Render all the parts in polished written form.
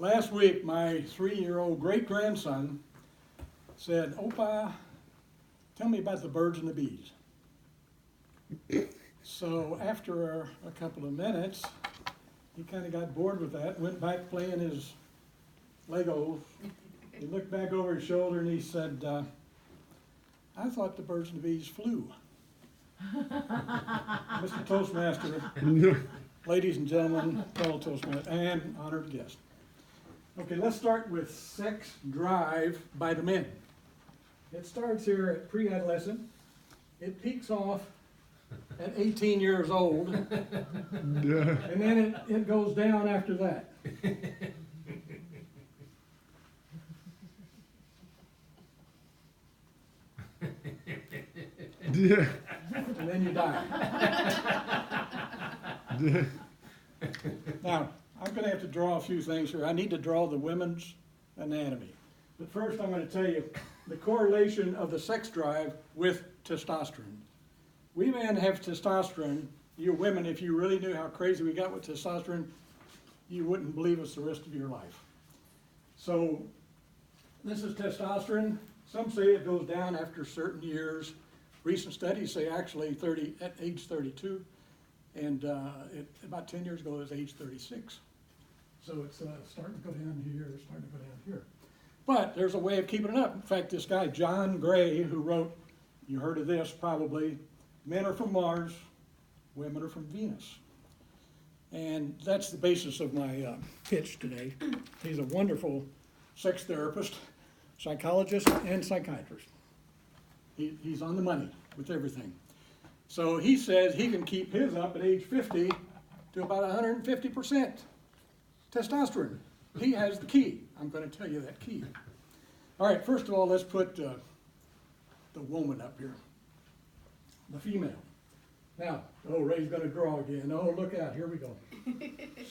Last week, my 3-year-old great-grandson said, "Opa, tell me about the birds and the bees." So after a couple of minutes, he kind of got bored with that, went back playing his Legos. He looked back over his shoulder and he said, "I thought the birds and the bees flew." Mr. Toastmaster, ladies and gentlemen, fellow Toastmaster, and honored guest. Okay, let's start with sex drive by the men. It starts here at pre-adolescent. It peaks off at 18 years old, and then it goes down after that. And then you die. Now, I'm going to have to draw a few things here. I need to draw the women's anatomy. But first I'm going to tell you the correlation of the sex drive with testosterone. We men have testosterone. You women, if you really knew how crazy we got with testosterone, you wouldn't believe us the rest of your life. So this is testosterone. Some say it goes down after certain years. Recent studies say actually at age 32, and about 10 years ago it was age 36. So it's starting to go down here, starting to go down here. But there's a way of keeping it up. In fact, this guy, John Gray, who wrote, you heard of this probably, Men Are From Mars, Women Are From Venus. And that's the basis of my pitch today. He's a wonderful sex therapist, psychologist, and psychiatrist. He's on the money with everything. So he says he can keep his up at age 50 to about 150% testosterone. He has the key. I'm going to tell you that key. All right, first of all, let's put the woman up here, the female. Now, Ray's going to draw again. Oh, look out, here we go.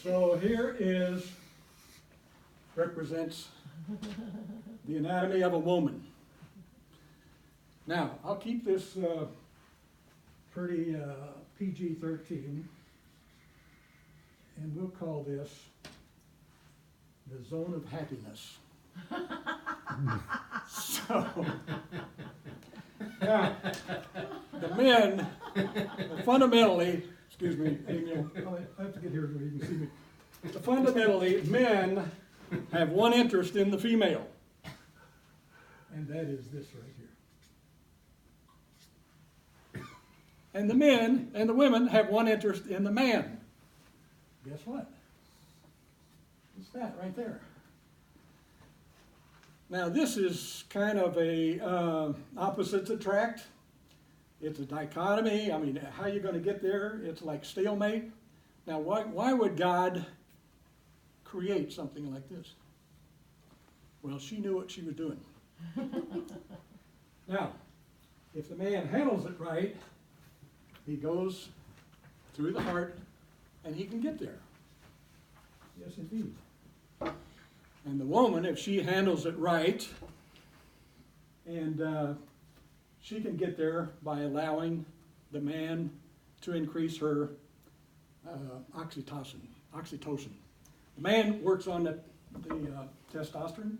So here represents the anatomy of a woman. Now, I'll keep this pretty PG-13, and we'll call this the zone of happiness. So, now, the men, fundamentally, excuse me, Amy, I have to get here so you can see me. Fundamentally, men have one interest in the female, and that is this right here. And the men and the women have one interest in the man. Guess what? It's that right there. Now this is kind of a opposites attract. It's a dichotomy. I mean, how are you going to get there? It's like stalemate. Now why would God create something like this? Well, she knew what she was doing. Now, if the man handles it right, he goes through the heart and he can get there. Yes, indeed. And the woman, if she handles it right, and she can get there by allowing the man to increase her oxytocin. The man works on the testosterone,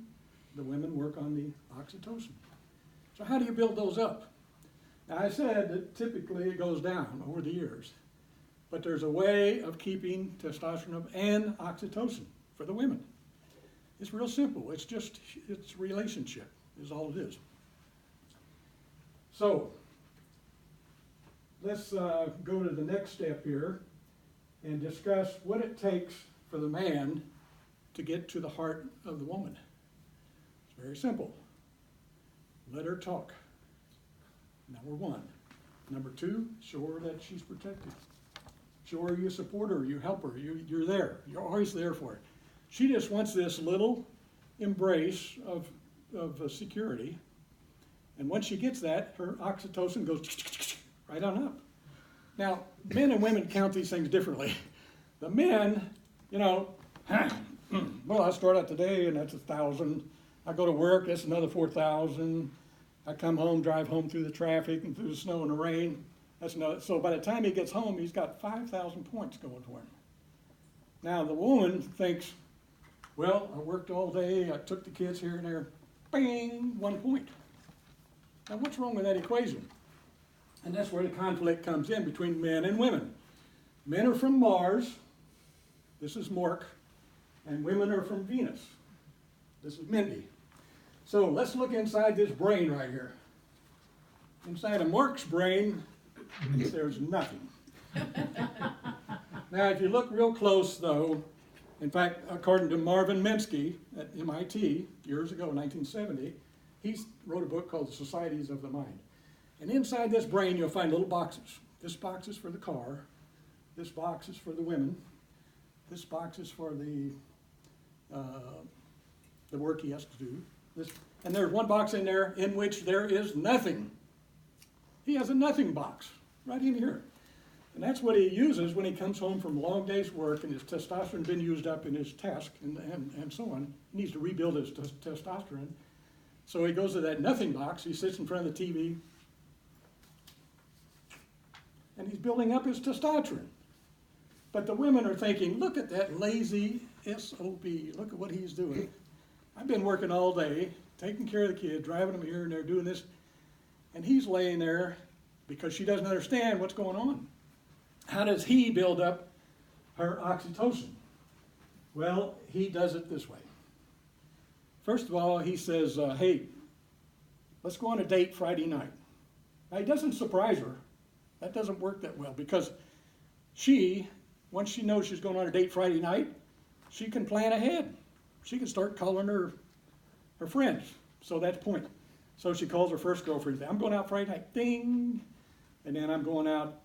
the women work on the oxytocin. So how do you build those up? Now I said that typically it goes down over the years, but there's a way of keeping testosterone up and oxytocin for the women. It's real simple. It's relationship is all it is. So let's go to the next step here and discuss what it takes for the man to get to the heart of the woman. It's very simple. Let her talk. Number one. Number two, show her that she's protected. Show her you support her, you help her, you're there. You're always there for her. She just wants this little embrace of security. And once she gets that, her oxytocin goes right on up. Now, men and women count these things differently. The men, well, I start out today and that's 1,000. I go to work, that's another 4,000. I come home, drive home through the traffic and through the snow and the rain. That's another. So by the time he gets home, he's got 5,000 points going for him. Now the woman thinks, Well, I worked all day, I took the kids here and there, bang, 1 point. Now what's wrong with that equation? And that's where the conflict comes in between men and women. Men are from Mars, this is Mork, and women are from Venus. This is Mindy. So let's look inside this brain right here. Inside of Mork's brain, there's nothing. Now, if you look real close, though, in fact, according to Marvin Minsky at MIT years ago, 1970, he wrote a book called The Societies of the Mind. And inside this brain, you'll find little boxes. This box is for the car. This box is for the women. This box is for the work he has to do. And there's one box in there in which there is nothing. He has a nothing box right in here. And that's what he uses when he comes home from a long day's work and his testosterone been used up in his task and so on. He needs to rebuild his testosterone. So he goes to that nothing box, he sits in front of the TV, and he's building up his testosterone. But the women are thinking, look at that lazy SOB, look at what he's doing. I've been working all day, taking care of the kid, driving them here and there, doing this, and he's laying there because she doesn't understand what's going on. How does he build up her oxytocin? Well, he does it this way. First of all, he says, hey, let's go on a date Friday night. Now, he doesn't surprise her. That doesn't work that well because she, once she knows she's going on a date Friday night, she can plan ahead. She can start calling her friends. So that's the point. So she calls her first girlfriend. I'm going out Friday night. Ding. And then I'm going out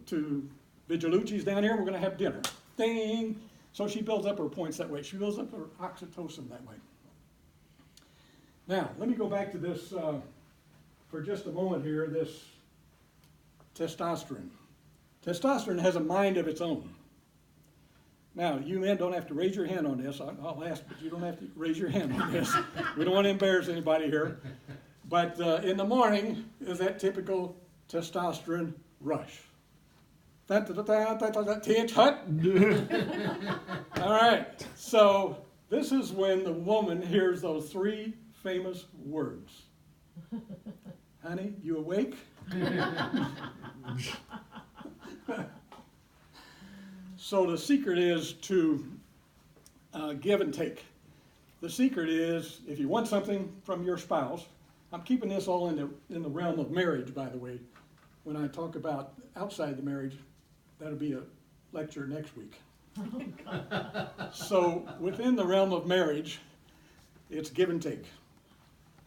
to Vigilucci's down here. We're going to have dinner. Ding. So she builds up her points that way. She builds up her oxytocin that way. Now, let me go back to this for just a moment here, this testosterone. Testosterone has a mind of its own. Now, you men don't have to raise your hand on this. I'll ask, but you don't have to raise your hand on this. We don't want to embarrass anybody here. But in the morning is that typical testosterone rush. Tits hut. All right. So this is when the woman hears those three famous words. Honey, you awake? So the secret is to give and take. The secret is if you want something from your spouse, I'm keeping this all in the realm of marriage, by the way. When I talk about outside the marriage, that'll be a lecture next week. So within the realm of marriage, it's give and take.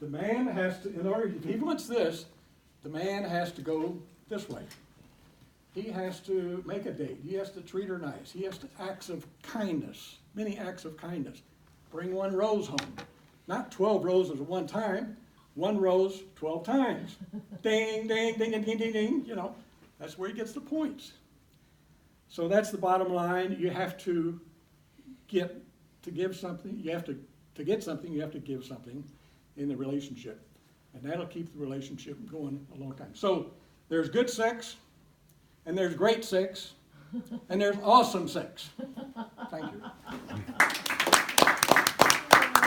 The man has to, in order, if he wants this, the man has to go this way. He has to make a date. He has to treat her nice. He has to acts of kindness, many acts of kindness. Bring one rose home. Not 12 roses at one time. One rose 12 times. Ding, ding, ding, ding, ding, ding, ding. You know, that's where he gets the points. So that's the bottom line. You have to give something. You have to get something, you have to give something in the relationship. And that'll keep the relationship going a long time. So there's good sex, and there's great sex, and there's awesome sex. Thank you.